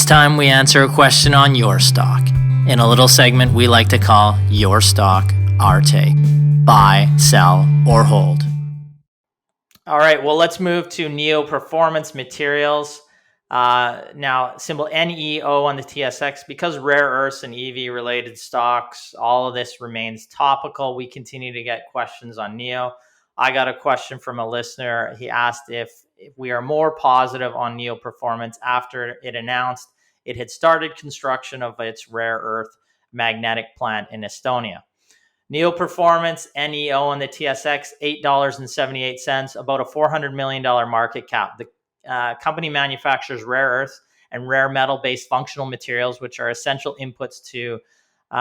time we answer a question on your stock in a little segment we like to call Your Stock, Our Take. Buy, sell, or hold. All right, well, let's move to Neo Performance Materials. Now, symbol NEO on the TSX. Because rare earths and EV related stocks, all of this remains topical. We continue to get questions on Neo. I got a question from a listener. He asked if we are more positive on Neo Performance after it announced it had started construction of its rare earth magnetic plant in Estonia. Neo Performance, NEO on the TSX, $8.78, about a $400 million market cap. The company manufactures rare earth and rare metal-based functional materials, which are essential inputs to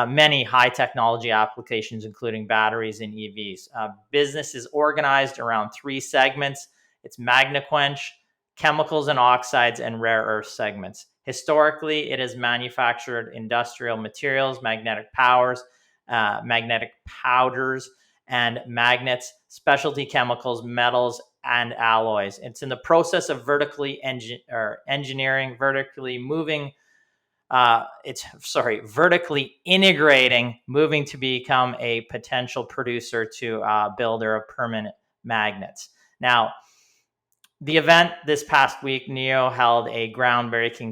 many high technology applications, including batteries and EVs. Business is organized around three segments. It's MagnaQuench, chemicals and oxides, and rare earth segments. Historically, it has manufactured industrial materials, magnetic powders, and magnets, specialty chemicals, metals, and alloys. It's in the process of vertically integrating, moving to become a potential producer to builder of permanent magnets. Now, the event this past week, Neo held a groundbreaking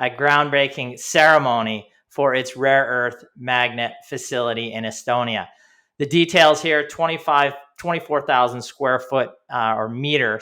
a groundbreaking ceremony for its rare earth magnet facility in Estonia. The details here: 24,000 square meter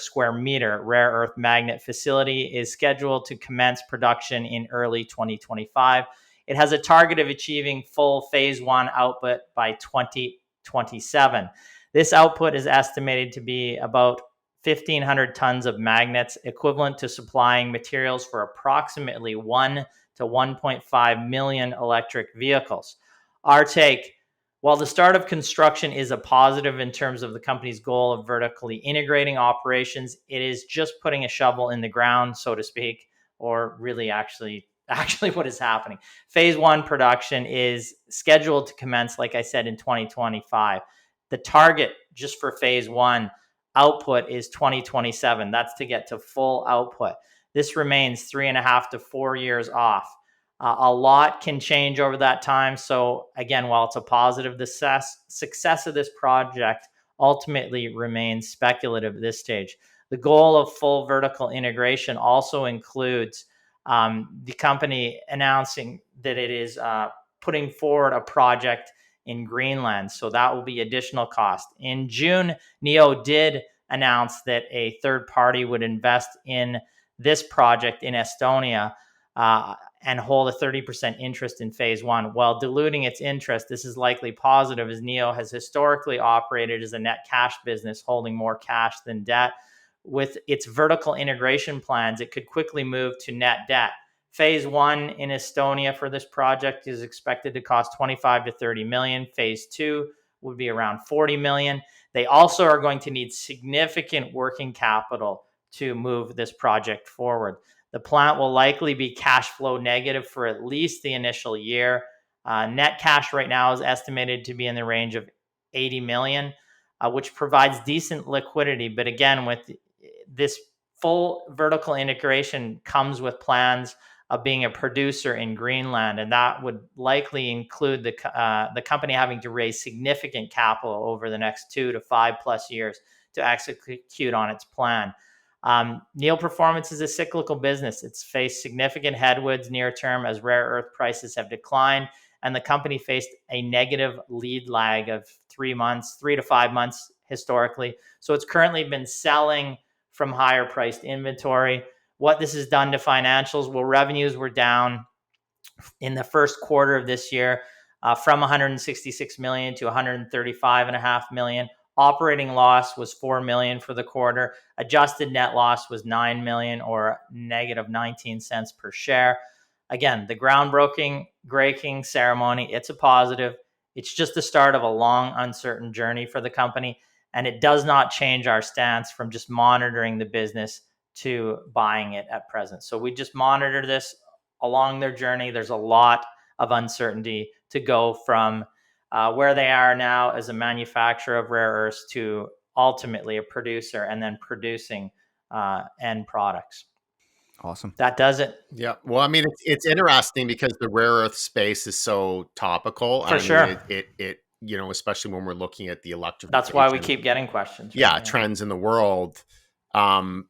rare earth magnet facility is scheduled to commence production in early 2025. It has a target of achieving full phase one output by 2027. This output is estimated to be about 1,500 tons of magnets, equivalent to supplying materials for approximately 1 to 1.5 million electric vehicles. Our take: while the start of construction is a positive in terms of the company's goal of vertically integrating operations, it is just putting a shovel in the ground, so to speak, or really actually what is happening. Phase one production is scheduled to commence, like I said, in 2025. The target just for phase one output is 2027. That's to get to full output. This remains 3.5 to 4 years off. A lot can change over that time. So again, while it's a positive, the success of this project ultimately remains speculative at this stage. The goal of full vertical integration also includes the company announcing that it is putting forward a project in Greenland. So that will be additional cost. In June, Neo did announce that a third party would invest in this project in Estonia and hold a 30% interest in phase one. While diluting its interest, this is likely positive, as Neo has historically operated as a net cash business, holding more cash than debt. With its vertical integration plans, it could quickly move to net debt. Phase one in Estonia for this project is expected to cost 25 to 30 million. Phase two would be around 40 million. They also are going to need significant working capital to move this project forward. The plant will likely be cash flow negative for at least the initial year. Net cash right now is estimated to be in the range of 80 million, which provides decent liquidity. But again, with this full vertical integration comes with plans of being a producer in Greenland, and that would likely include the company having to raise significant capital over the next 2 to 5 plus years to execute on its plan. Neo Performance is a cyclical business. It's faced significant headwinds near term as rare earth prices have declined, and the company faced a negative lead lag of 3 to 5 months historically. So it's currently been selling from higher priced inventory. What this has done to financials: well, revenues were down in the first quarter of this year from 166 million to 135.5 million. Operating loss was 4 million for the quarter. Adjusted net loss was 9 million, or negative 19 cents per share. Again, the groundbreaking ceremony, it's a positive. It's just the start of a long, uncertain journey for the company, and it does not change our stance from just monitoring the business to buying it at present. So we just monitor this along their journey. There's a lot of uncertainty to go from where they are now as a manufacturer of rare earths to ultimately a producer and then producing end products. Awesome. That does it. Yeah. Well, I mean, it's interesting because the rare earth space is so topical. For I mean, sure. especially when we're looking at the That's why we electrification, keep getting questions, right? yeah, trends in the world. Um,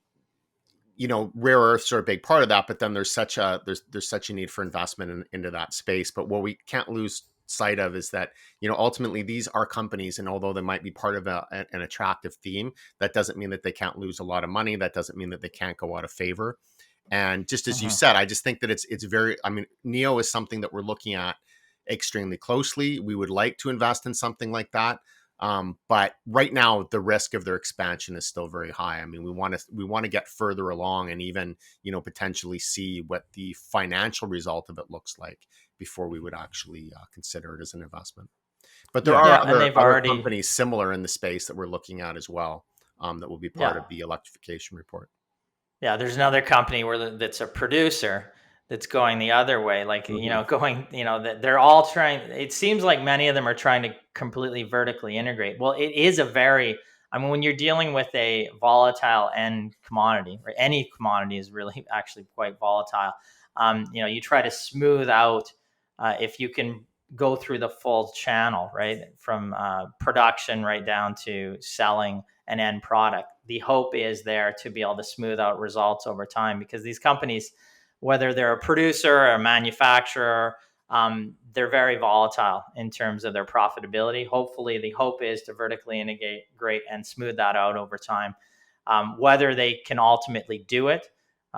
rare earths are a big part of that, but then there's such a need for investment into that space. But what we can't lose sight of is that ultimately these are companies, and although they might be part of an attractive theme, that doesn't mean that they can't lose a lot of money. That doesn't mean that they can't go out of favor. And just as you said, I just think that it's very, I mean, NEO is something that we're looking at extremely closely. We would like to invest in something like that. But right now, the risk of their expansion is still very high. I mean, we want to get further along and even, potentially see what the financial result of it looks like before we would actually consider it as an investment. But there are and they've other already companies similar in the space that we're looking at as well, that will be part of the electrification report. Yeah, there's another company that's a producer that's going the other way. Like, that they're all trying. It seems like many of them are trying to completely vertically integrate. Well, it is I mean, when you're dealing with a volatile end commodity, or any commodity is really actually quite volatile. You try to smooth out, if you can go through the full channel, right? From production right down to selling an end product. The hope is there to be able to smooth out results over time, because these companies, whether they're a producer or a manufacturer, they're very volatile in terms of their profitability. Hopefully, the hope is to vertically integrate and smooth that out over time. Whether they can ultimately do it,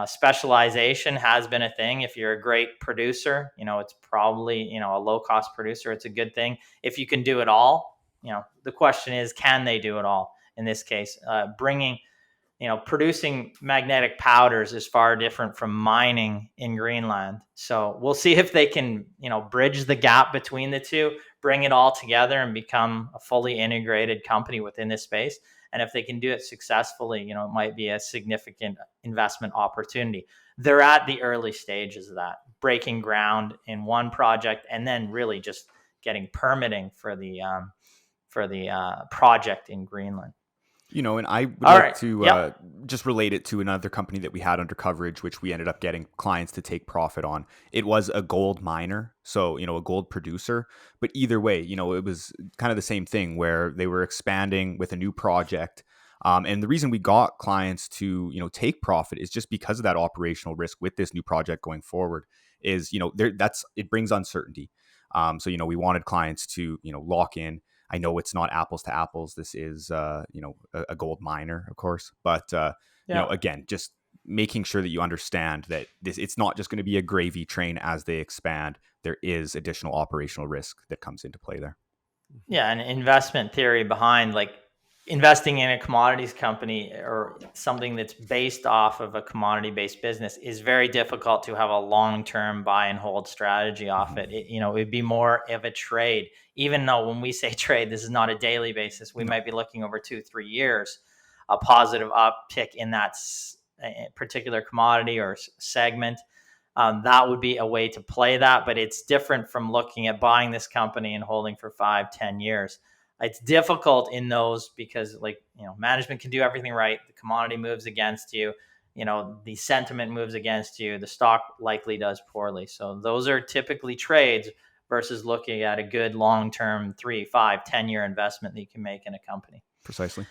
specialization has been a thing. If you're a great producer, it's probably, a low cost producer, it's a good thing. If you can do it all, the question is, can they do it all? In this case, producing magnetic powders is far different from mining in Greenland. So we'll see if they can, bridge the gap between the two, bring it all together and become a fully integrated company within this space. And if they can do it successfully, it might be a significant investment opportunity. They're at the early stages of that, breaking ground in one project and then really just getting permitting for the project in Greenland. And I would All like right. to Yep. just relate it to another company that we had under coverage, which we ended up getting clients to take profit on. It was a gold miner, so, a gold producer. But either way, it was kind of the same thing where they were expanding with a new project. And the reason we got clients to, take profit is just because of that operational risk with this new project going forward is, it brings uncertainty. So, we wanted clients to, lock in. I know it's not apples to apples. This is, a gold miner, of course. But, again, just making sure that you understand that it's not just going to be a gravy train as they expand. There is additional operational risk that comes into play there. Yeah, an investment theory behind, like, investing in a commodities company or something that's based off of a commodity-based business is very difficult to have a long-term buy and hold strategy off it. It'd be more of a trade, even though when we say trade, this is not a daily basis. We might be looking over 2-3 years, a positive uptick in that particular commodity or segment. That would be a way to play that, but it's different from looking at buying this company and holding for 5-10 years. It's difficult in those because, like, management can do everything right. The commodity moves against you. The sentiment moves against you. The stock likely does poorly. So those are typically trades versus looking at a good long-term 3, 5, 10-year investment that you can make in a company. Precisely.